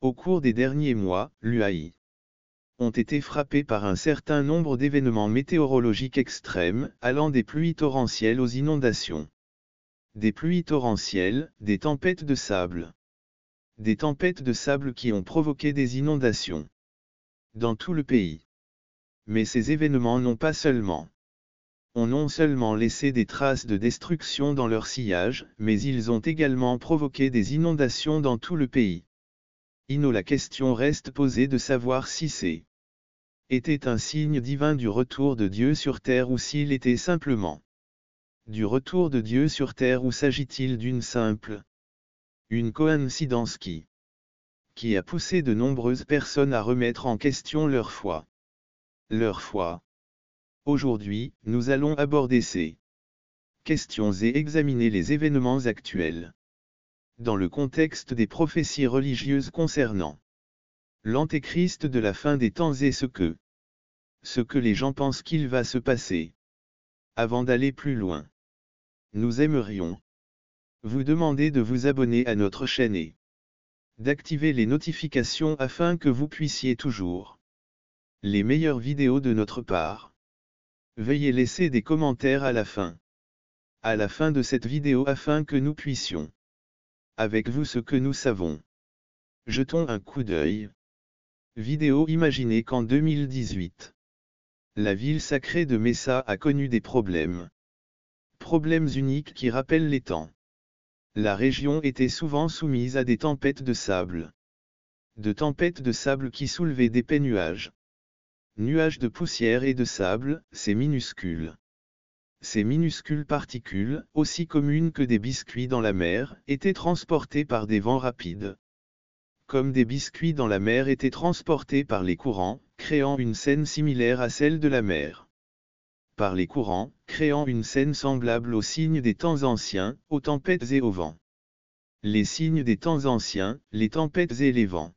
Au cours des derniers mois, l'UAE ont été frappés par un certain nombre d'événements météorologiques extrêmes, allant des pluies torrentielles aux inondations. Des pluies torrentielles, des tempêtes de sable. Des tempêtes de sable qui ont provoqué des inondations dans tout le pays. Mais ces événements ont non seulement laissé des traces de destruction dans leur sillage, mais ils ont également provoqué des inondations dans tout le pays. La question reste posée de savoir si était un signe divin du retour de Dieu sur terre ou s'il était simplement du retour de Dieu sur terre ou s'agit-il d'une une coïncidence qui a poussé de nombreuses personnes à remettre en question leur foi. Aujourd'hui, nous allons aborder ces questions et examiner les événements actuels dans le contexte des prophéties religieuses concernant l'antéchrist de la fin des temps et ce que les gens pensent qu'il va se passer. Avant d'aller plus loin, nous aimerions vous demander de vous abonner à notre chaîne et d'activer les notifications afin que vous puissiez toujours les meilleures vidéos de notre part. Veuillez laisser des commentaires à la fin de cette vidéo afin que nous puissions avec vous ce que nous savons. Jetons un coup d'œil. Vidéo. Imaginez qu'en 2018, la ville sacrée de Messa a connu des problèmes uniques qui rappellent les temps. La région était souvent soumise à des tempêtes de sable. De tempêtes de sable qui soulevaient d'épais nuages de poussière et de sable, ces minuscules particules, aussi communes que des biscuits dans la mer, étaient transportées par des vents rapides. Comme des biscuits dans la mer étaient transportés par les courants, créant une scène similaire à celle de la mer. Par les courants, créant une scène semblable aux signes des temps anciens, aux tempêtes et aux vents. Les signes des temps anciens, les tempêtes et les vents.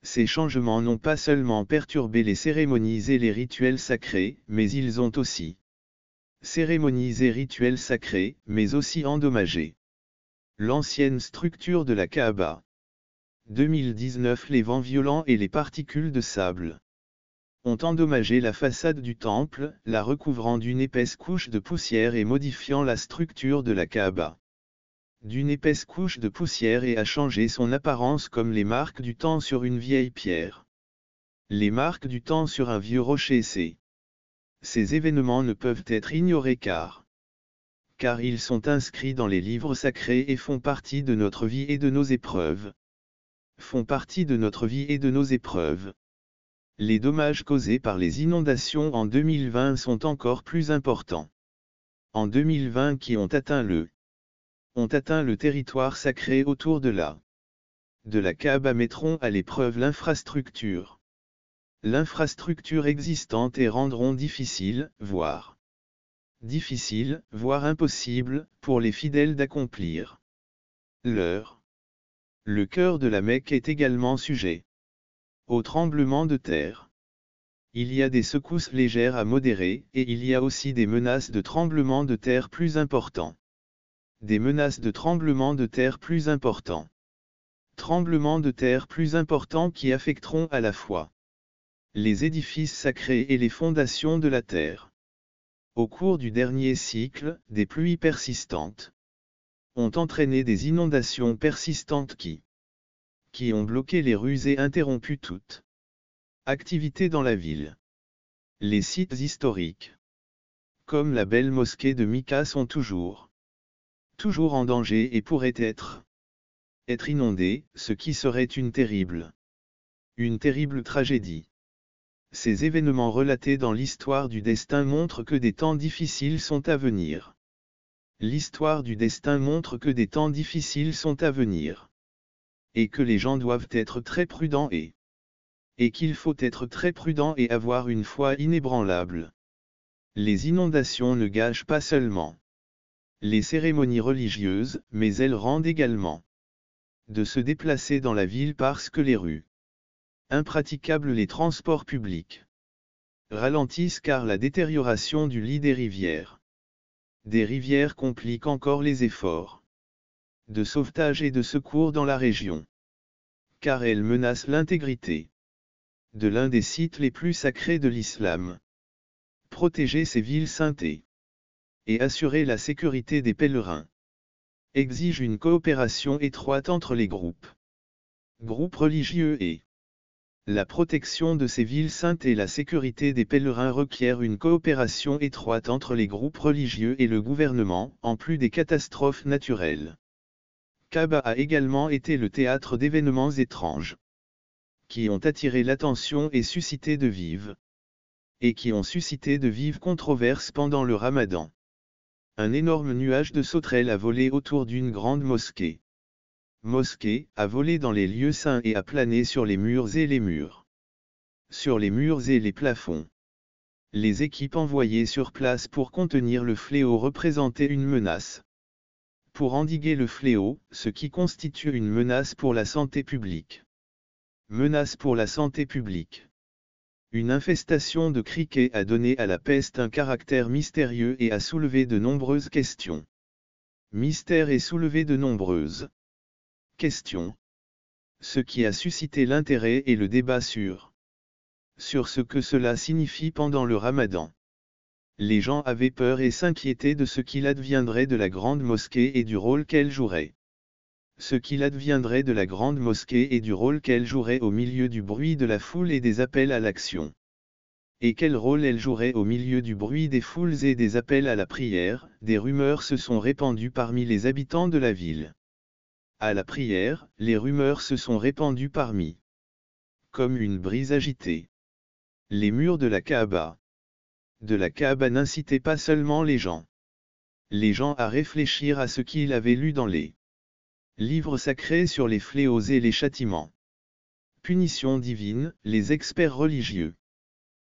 Ces changements n'ont pas seulement perturbé les cérémonies et les rituels sacrés, mais ils ont aussi cérémonies et rituels sacrés, mais aussi endommagé l'ancienne structure de la Kaaba. 2019. Les vents violents et les particules de sable ont endommagé la façade du temple, la recouvrant d'une épaisse couche de poussière et modifiant la structure de la Kaaba d'une épaisse couche de poussière et a changé son apparence comme les marques du temps sur une vieille pierre. Les marques du temps sur un vieux rocher. Ces événements ne peuvent être ignorés car ils sont inscrits dans les livres sacrés et font partie de notre vie et de nos épreuves. Les dommages causés par les inondations en 2020 sont encore plus importants. En 2020 qui ont atteint le territoire sacré autour de la Kaaba mettront à l'épreuve l'infrastructure existante et rendront difficile, voire impossible, pour les fidèles d'accomplir Le cœur de la Mecque est également sujet au tremblement de terre. Il y a des secousses légères à modérées, et il y a aussi des menaces de tremblement de terre plus importants. Tremblements de terre plus importants qui affecteront à la fois les édifices sacrés et les fondations de la terre. Au cours du dernier cycle, des pluies persistantes ont entraîné des inondations persistantes qui ont bloqué les rues et interrompu toute activité dans la ville. Les sites historiques, comme la belle mosquée de Micah, sont toujours en danger et pourraient être inondés, ce qui serait une terrible tragédie. Ces événements relatés dans l'histoire du destin montrent que des temps difficiles sont à venir. L'histoire du destin montre que des temps difficiles sont à venir. Et que les gens doivent être très prudents et qu'il faut être très prudent et avoir une foi inébranlable. Les inondations ne gâchent pas seulement les cérémonies religieuses, mais elles rendent également de se déplacer dans la ville parce que les rues impraticables, les transports publics ralentissent car la détérioration du lit des rivières complique encore les efforts de sauvetage et de secours dans la région. car elle menace l'intégrité de l'un des sites les plus sacrés de l'islam. Protéger ces villes saintées et assurer la sécurité des pèlerins exige une coopération étroite entre les groupes religieux et la protection de ces villes saintes et la sécurité des pèlerins requièrent une coopération étroite entre les groupes religieux et le gouvernement, en plus des catastrophes naturelles. Kaaba a également été le théâtre d'événements étranges qui ont attiré l'attention et suscité de vives controverses pendant le Ramadan. Un énorme nuage de sauterelles a volé autour d'une grande mosquée. A volé dans les lieux saints et a plané sur les murs et les murs. Sur les murs et les plafonds. Les équipes envoyées sur place pour contenir le fléau représentaient une menace. Pour endiguer le fléau, ce qui constitue une menace pour la santé publique. Menace pour la santé publique. Une infestation de criquets a donné à la peste un caractère mystérieux et a soulevé de nombreuses questions. Mystère et soulevé de nombreuses questions. Ce qui a suscité l'intérêt et le débat sur ce que cela signifie pendant le Ramadan. Les gens avaient peur et s'inquiétaient de ce qu'il adviendrait de la grande mosquée et du rôle qu'elle jouerait. Ce qu'il adviendrait de la grande mosquée et du rôle qu'elle jouerait au milieu du bruit de la foule et des appels à l'action. Et quel rôle elle jouerait au milieu du bruit des foules et des appels à la prière. Des rumeurs se sont répandues parmi les habitants de la ville. À la prière, les rumeurs se sont répandues parmi. Comme une brise agitée. Les murs de la Kaaba n'incitaient pas seulement les gens à réfléchir à ce qu'ils avaient lu dans les livres sacrés sur les fléaux et les châtiments. Punition divine, les experts religieux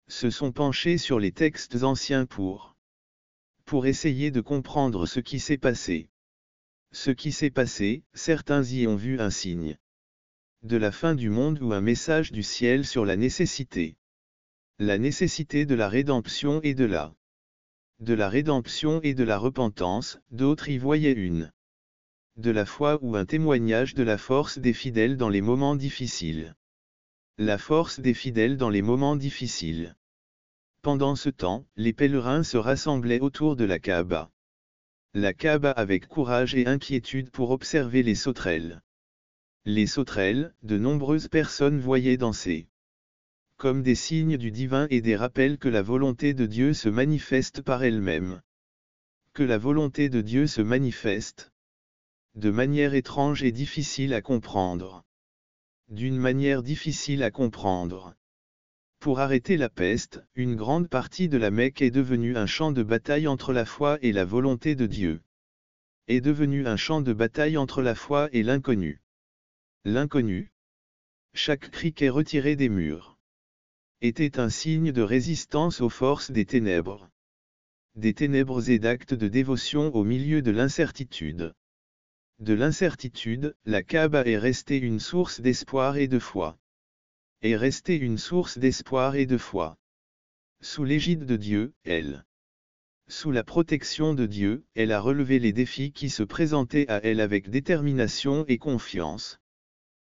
se sont penchés sur les textes anciens pour essayer de comprendre ce qui s'est passé. Ce qui s'est passé, certains y ont vu un signe de la fin du monde ou un message du ciel sur la nécessité de la rédemption et de la repentance. D'autres y voyaient de la foi ou un témoignage de la force des fidèles dans les moments difficiles. La force des fidèles dans les moments difficiles. Pendant ce temps, les pèlerins se rassemblaient autour de la Kaaba. La Kaaba avec courage et inquiétude pour observer les sauterelles. Les sauterelles, de nombreuses personnes voyaient danser comme des signes du divin et des rappels que la volonté de Dieu se manifeste par elle-même. Que la volonté de Dieu se manifeste de manière étrange et difficile à comprendre. D'une manière difficile à comprendre. Pour arrêter la peste, une grande partie de la Mecque est devenue un champ de bataille entre la foi et la volonté de Dieu. Est devenue un champ de bataille entre la foi et l'inconnu. L'inconnu. Chaque criquet retiré des murs était un signe de résistance aux forces des ténèbres. Des ténèbres et d'actes de dévotion au milieu de l'incertitude. De l'incertitude, la Kaaba est restée une source d'espoir et de foi. Est restée une source d'espoir et de foi. Sous l'égide de Dieu, sous la protection de Dieu, elle a relevé les défis qui se présentaient à elle avec détermination et confiance.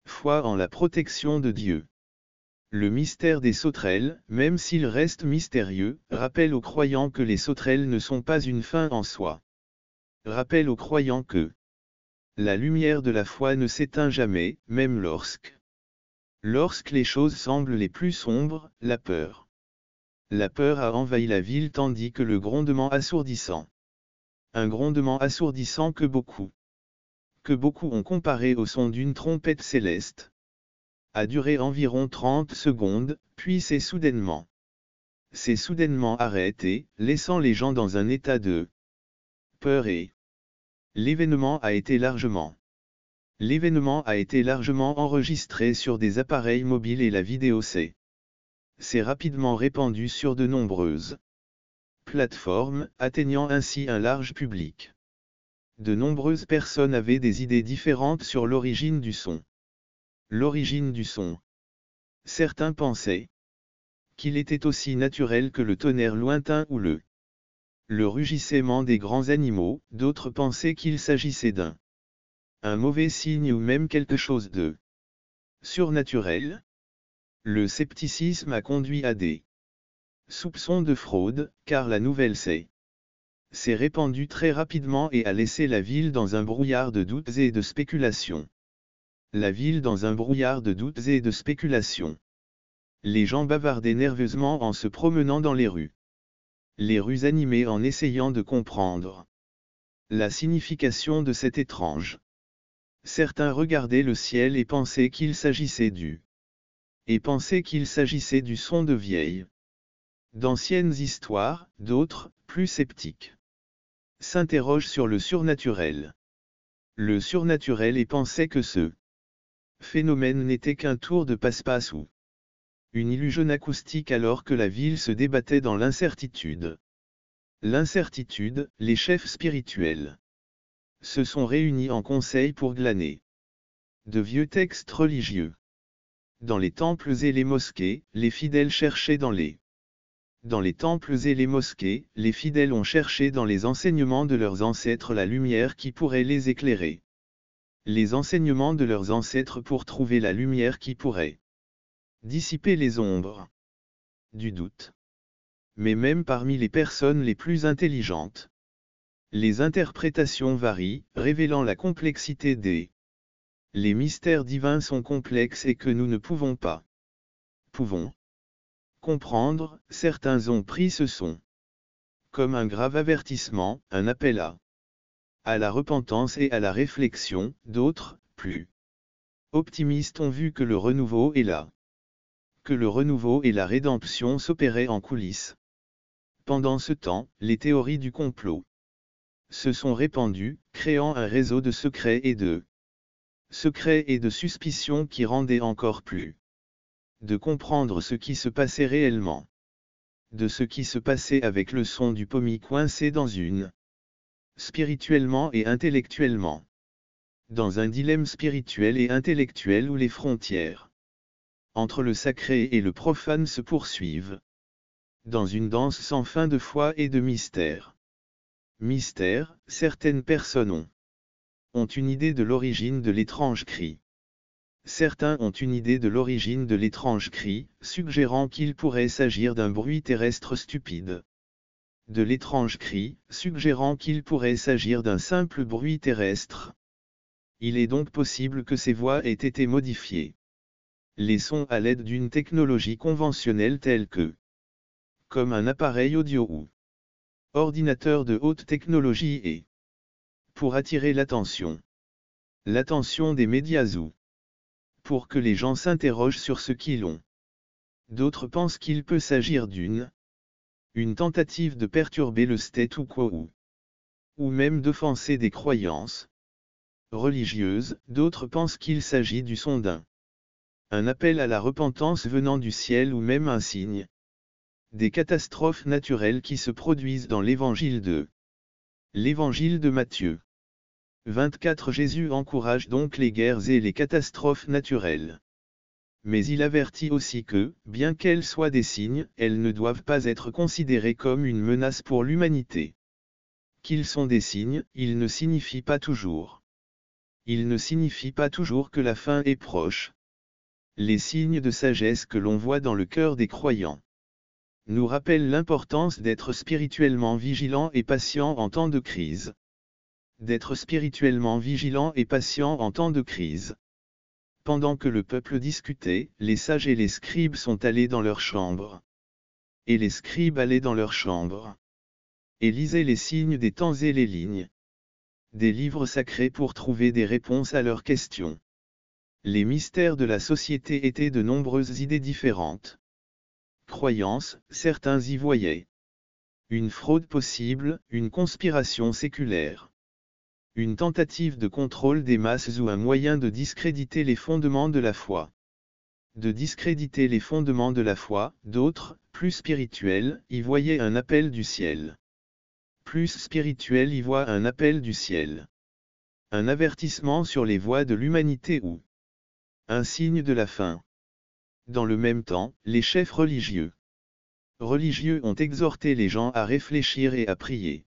Foi en la protection de Dieu. Le mystère des sauterelles, même s'il reste mystérieux, rappelle aux croyants que les sauterelles ne sont pas une fin en soi. Rappelle aux croyants que la lumière de la foi ne s'éteint jamais, même lorsque les choses semblent les plus sombres. La peur a envahi la ville tandis que le grondement assourdissant. Un grondement assourdissant que beaucoup ont comparé au son d'une trompette céleste. A duré environ 30 secondes, puis s'est soudainement arrêté, laissant les gens dans un état de peur et l'événement a été largement enregistré sur des appareils mobiles et la vidéo s'est rapidement répandue sur de nombreuses plateformes, atteignant ainsi un large public. De nombreuses personnes avaient des idées différentes sur l'origine du son. Certains pensaient qu'il était aussi naturel que le tonnerre lointain ou le rugissement des grands animaux, d'autres pensaient qu'il s'agissait d'un mauvais signe ou même quelque chose de Surnaturel. Le scepticisme a conduit à des soupçons de fraude, car la nouvelle s'est répandue très rapidement et a laissé la ville dans un brouillard de doutes et de spéculations. La ville dans un brouillard de doutes et de spéculations. Les gens bavardaient nerveusement en se promenant dans les rues. Les rues animées en essayant de comprendre la signification de cet étrange. Certains regardaient le ciel et pensaient qu'il s'agissait du son de vieilles, d'anciennes histoires, d'autres, plus sceptiques, s'interrogent sur le surnaturel. Le surnaturel et pensaient que ce phénomène n'était qu'un tour de passe-passe ou une illusion acoustique alors que la ville se débattait dans l'incertitude. L'incertitude, les chefs spirituels se sont réunis en conseil pour glaner de vieux textes religieux. Dans les temples et les mosquées, les fidèles cherchaient dans les temples et les mosquées, les fidèles ont cherché dans les enseignements de leurs ancêtres la lumière qui pourrait les éclairer. Les enseignements de leurs ancêtres pour trouver la lumière qui pourrait dissiper les ombres du doute. Mais même parmi les personnes les plus intelligentes, les interprétations varient, révélant la complexité les mystères divins sont complexes et que nous ne pouvons comprendre. Certains ont pris ce son comme un grave avertissement, un appel à la repentance et à la réflexion. D'autres, plus optimistes, ont vu que le renouveau et la rédemption s'opéraient en coulisses. Pendant ce temps, les théories du complot se sont répandues, créant un réseau de secrets et de suspicions qui rendaient encore plus de comprendre ce qui se passait réellement, de ce qui se passait avec le son du pommier coincé dans une spirituellement et intellectuellement, dans un dilemme spirituel et intellectuel où les frontières entre le sacré et le profane se poursuivent, dans une danse sans fin de foi et de mystère. Mystère, certaines personnes ont une idée de l'origine de l'étrange cri. Certains ont une idée de l'origine de l'étrange cri, suggérant qu'il pourrait s'agir d'un bruit terrestre stupide. De l'étrange cri, suggérant qu'il pourrait s'agir d'un simple bruit terrestre. Il est donc possible que ces voix aient été modifiées. Les sons à l'aide d'une technologie conventionnelle telle que comme un appareil audio ou ordinateur de haute technologie et pour attirer l'attention des médias ou pour que les gens s'interrogent sur ce qu'ils ont. D'autres pensent qu'il peut s'agir d'une tentative de perturber le statu quo ou même d'offenser des croyances religieuses. D'autres pensent qu'il s'agit du son un appel à la repentance venant du ciel ou même un signe des catastrophes naturelles qui se produisent dans l'évangile de Matthieu 24. Jésus encourage donc les guerres et les catastrophes naturelles. Mais il avertit aussi que, bien qu'elles soient des signes, elles ne doivent pas être considérées comme une menace pour l'humanité. Qu'ils sont des signes, ils ne signifient pas toujours. Ils ne signifient pas toujours que la fin est proche. Les signes de sagesse que l'on voit dans le cœur des croyants nous rappellent l'importance d'être spirituellement vigilant et patient en temps de crise. D'être spirituellement vigilant et patient en temps de crise. Pendant que le peuple discutait, les sages et les scribes sont allés dans leur chambre. Et les scribes allaient dans leur chambre et lisaient les signes des temps et les lignes des livres sacrés pour trouver des réponses à leurs questions. Les mystères de la société étaient de nombreuses idées différentes. Croyances, certains y voyaient une fraude possible, une conspiration séculaire, une tentative de contrôle des masses ou un moyen de discréditer les fondements de la foi. D'autres, plus spirituels, y voyaient un appel du ciel. Plus spirituels y voient un appel du ciel. Un avertissement sur les voies de l'humanité ou un signe de la fin. Dans le même temps, les chefs religieux ont exhorté les gens à réfléchir et à prier.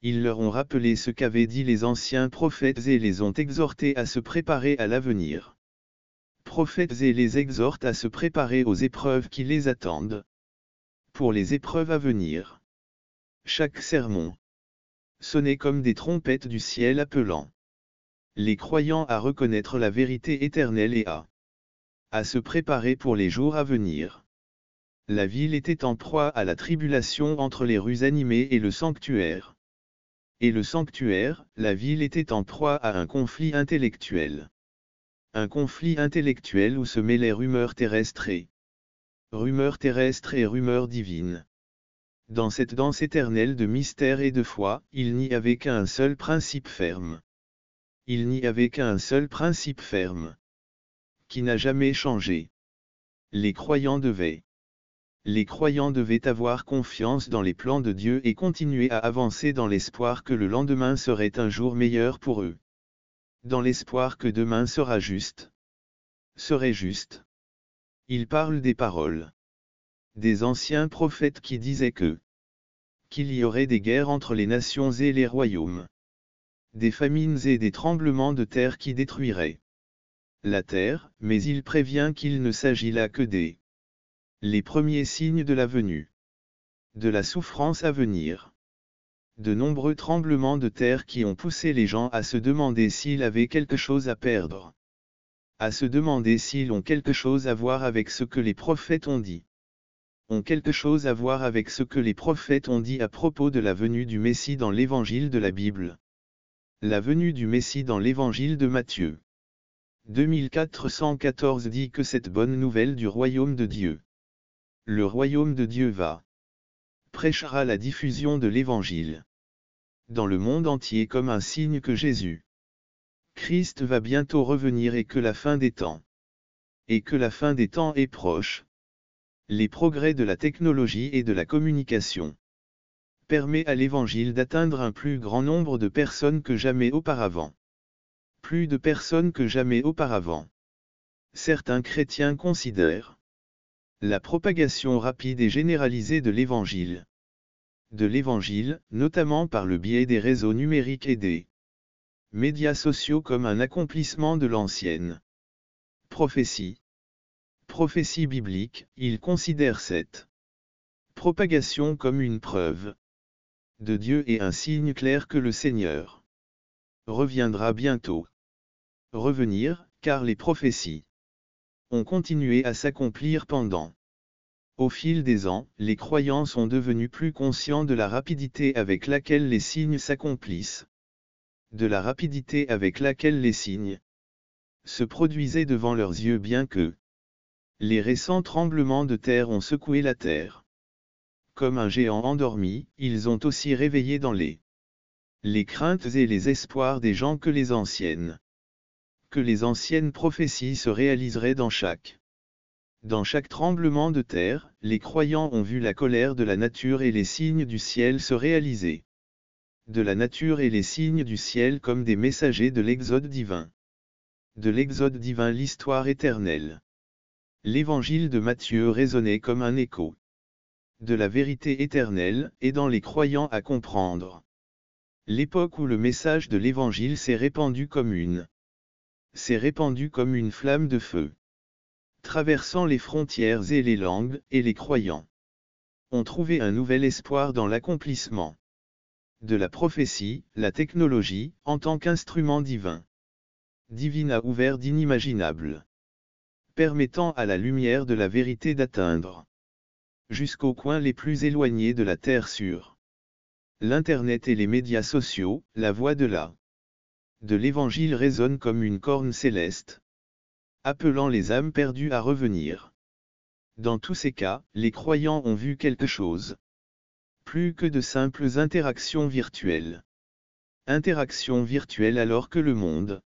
Ils leur ont rappelé ce qu'avaient dit les anciens prophètes et les ont exhortés à se préparer à l'avenir prophètes et les exhortent à se préparer aux épreuves qui les attendent. Pour les épreuves à venir. Chaque sermon sonnait comme des trompettes du ciel appelant les croyants à reconnaître la vérité éternelle et à se préparer pour les jours à venir. La ville était en proie à la tribulation entre les rues animées et le sanctuaire. Et le sanctuaire, la ville était en proie à un conflit intellectuel. Un conflit intellectuel où se mêlaient rumeurs terrestres et rumeurs divines. Dans cette danse éternelle de mystère et de foi, il n'y avait qu'un seul principe ferme. Il n'y avait qu'un seul principe ferme. Qui n'a jamais changé. Les croyants devaient avoir confiance dans les plans de Dieu et continuer à avancer dans l'espoir que le lendemain serait un jour meilleur pour eux. Dans l'espoir que demain serait juste. Il parle des paroles des anciens prophètes qui disaient qu'il y aurait des guerres entre les nations et les royaumes. Des famines et des tremblements de terre qui détruiraient la terre, mais il prévient qu'il ne s'agit là que les premiers signes de la venue. De la souffrance à venir. De nombreux tremblements de terre qui ont poussé les gens à se demander s'ils avaient quelque chose à perdre. À se demander s'ils ont quelque chose à voir avec ce que les prophètes ont dit. Ont quelque chose à voir avec ce que les prophètes ont dit à propos de la venue du Messie dans l'évangile de la Bible. La venue du Messie dans l'évangile de Matthieu. 2414 dit que cette bonne nouvelle du royaume de Dieu. Le royaume de Dieu prêchera la diffusion de l'évangile dans le monde entier comme un signe que Jésus Christ va bientôt revenir et que la fin des temps est proche. Les progrès de la technologie et de la communication permet à l'évangile d'atteindre un plus grand nombre de personnes que jamais auparavant. Plus de personnes que jamais auparavant. Certains chrétiens considèrent la propagation rapide et généralisée de l'évangile, notamment par le biais des réseaux numériques et des médias sociaux comme un accomplissement de l'ancienne prophétie biblique. Ils considèrent cette propagation comme une preuve de Dieu et un signe clair que le Seigneur reviendra bientôt. Revenir, car les prophéties ont continué à s'accomplir pendant. Au fil des ans, les croyants sont devenus plus conscients de la rapidité avec laquelle les signes s'accomplissent. De la rapidité avec laquelle les signes se produisaient devant leurs yeux bien que les récents tremblements de terre ont secoué la terre. Comme un géant endormi, ils ont aussi réveillé dans les craintes et les espoirs des gens que les anciennes prophéties se réaliseraient dans chaque tremblement de terre. Les croyants ont vu la colère de la nature et les signes du ciel se réaliser. De la nature et les signes du ciel comme des messagers de l'exode divin. De l'exode divin l'histoire éternelle. L'évangile de Matthieu résonnait comme un écho de la vérité éternelle, aidant les croyants à comprendre l'époque où le message de l'évangile s'est répandu comme une flamme de feu, traversant les frontières et les langues, et les croyants ont trouvé un nouvel espoir dans l'accomplissement de la prophétie. La technologie, en tant qu'instrument divin, a ouvert d'inimaginables, permettant à la lumière de la vérité d'atteindre jusqu'aux coins les plus éloignés de la terre sur l'Internet et les médias sociaux. La voix de l'évangile résonne comme une corne céleste, appelant les âmes perdues à revenir. Dans tous ces cas, les croyants ont vu quelque chose plus que de simples interactions virtuelles. Interactions virtuelles alors que le monde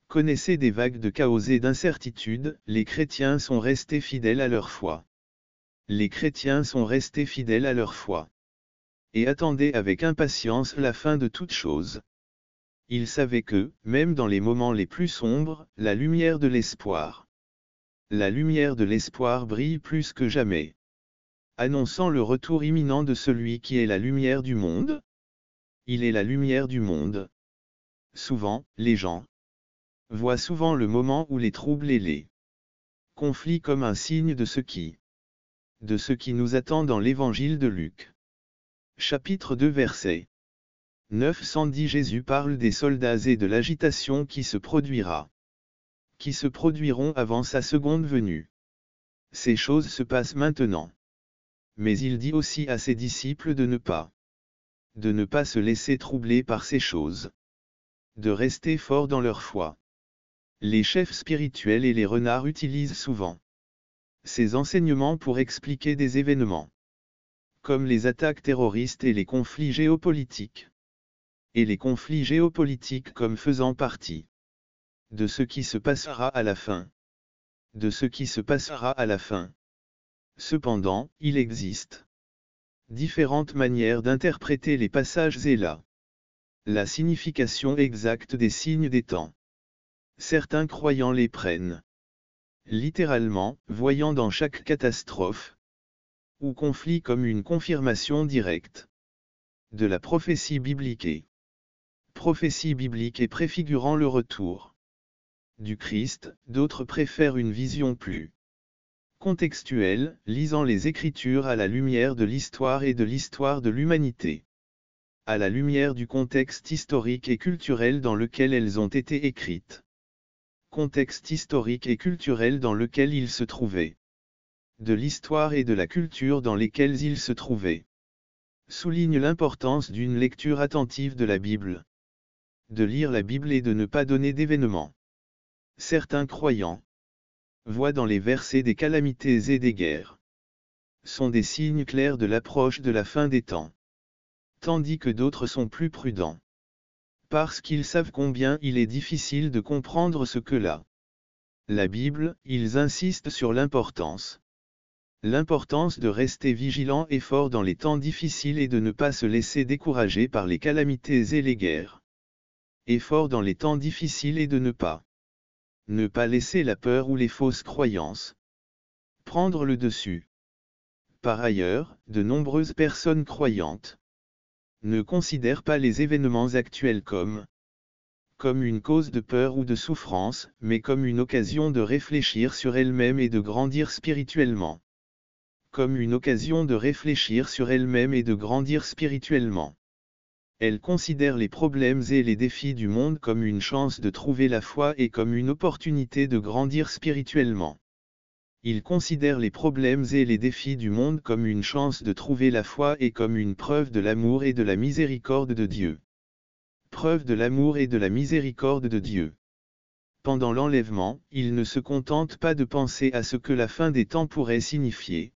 connaissait des vagues de chaos et d'incertitude. Les chrétiens sont restés fidèles à leur foi. Les chrétiens sont restés fidèles à leur foi. Et attendaient avec impatience la fin de toute chose. Ils savaient que, même dans les moments les plus sombres, la lumière de l'espoir brille plus que jamais, annonçant le retour imminent de celui qui est la lumière du monde. Il est la lumière du monde. Souvent, les gens voient souvent le moment où les troubles et les conflit comme un signe de ce qui nous attend dans l'évangile de Luc. Chapitre 2 verset 910. Jésus parle des soldats et de l'agitation qui se produiront avant sa seconde venue. Ces choses se passent maintenant. Mais il dit aussi à ses disciples de ne pas se laisser troubler par ces choses. De rester forts dans leur foi. Les chefs spirituels et les renards utilisent souvent ces enseignements pour expliquer des événements, comme les attaques terroristes et les conflits géopolitiques. Et les conflits géopolitiques comme faisant partie de ce qui se passera à la fin. Cependant, il existe différentes manières d'interpréter les passages et la signification exacte des signes des temps. Certains croyants les prennent littéralement, voyant dans chaque catastrophe ou conflit comme une confirmation directe de la prophétie biblique et préfigurant le retour du Christ. D'autres préfèrent une vision plus contextuelle, lisant les Écritures à la lumière de l'histoire et de l'histoire de l'humanité, à la lumière du contexte historique et culturel dans lequel elles ont été écrites. Contexte historique et culturel dans lequel ils se trouvaient. De l'histoire et de la culture dans lesquelles ils se trouvaient. Souligne l'importance d'une lecture attentive de la Bible. De lire la Bible et de ne pas donner d'événements. Certains croyants voient dans les versets des calamités et des guerres. Sont des signes clairs de l'approche de la fin des temps. Tandis que d'autres sont plus prudents. Parce qu'ils savent combien il est difficile de comprendre ce que la Bible, ils insistent sur l'importance de rester vigilant et fort dans les temps difficiles et de ne pas se laisser décourager par les calamités et les guerres. Et fort dans les temps difficiles et de ne pas laisser la peur ou les fausses croyances prendre le dessus. Par ailleurs, de nombreuses personnes croyantes ne considèrent pas les événements actuels comme une cause de peur ou de souffrance, mais comme une occasion de réfléchir sur elles-mêmes et de grandir spirituellement. Elles considèrent les problèmes et les défis du monde comme une chance de trouver la foi et comme une opportunité de grandir spirituellement. Ils considèrent les problèmes et les défis du monde comme une chance de trouver la foi et comme une preuve de l'amour et de la miséricorde de Dieu. Pendant l'enlèvement, ils ne se contentent pas de penser à ce que la fin des temps pourrait signifier.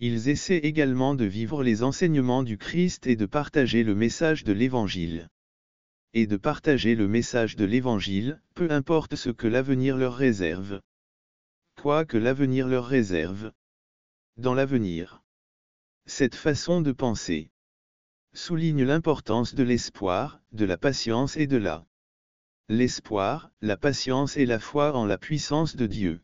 Ils essaient également de vivre les enseignements du Christ et de partager le message de l'Évangile. Peu importe ce que l'avenir leur réserve. Quoi que l'avenir leur réserve. Dans l'avenir. Cette façon de penser souligne l'importance de l'espoir, de la patience et de l'espoir, la patience et la foi en la puissance de Dieu.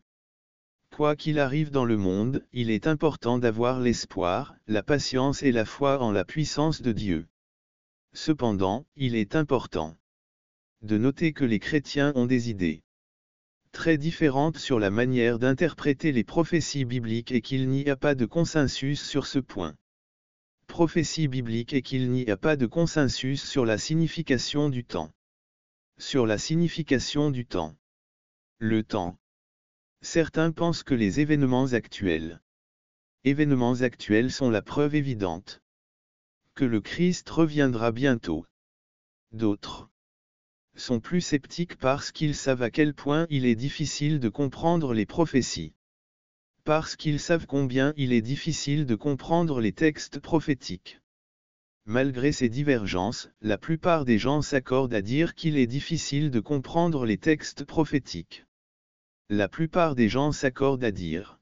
Quoi qu'il arrive dans le monde, il est important d'avoir l'espoir, la patience et la foi en la puissance de Dieu. Cependant, il est important de noter que les chrétiens ont des idées très différentes sur la manière d'interpréter les prophéties bibliques et qu'il n'y a pas de consensus sur ce point. Sur la signification du temps. Le temps. Certains pensent que les événements actuels sont la preuve évidente que le Christ reviendra bientôt. D'autres sont plus sceptiques parce qu'ils savent à quel point il est difficile de comprendre les prophéties. Parce qu'ils savent combien il est difficile de comprendre les textes prophétiques. Malgré ces divergences, la plupart des gens s'accordent à dire qu'il est difficile de comprendre les textes prophétiques. La plupart des gens s'accordent à dire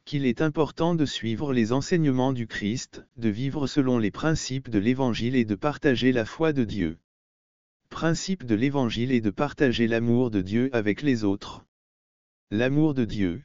qu'il est important de suivre les enseignements du Christ, de vivre selon les principes de l'Évangile et de partager la foi de Dieu. Principe de l'Évangile et de partager l'amour de Dieu avec les autres. L'amour de Dieu.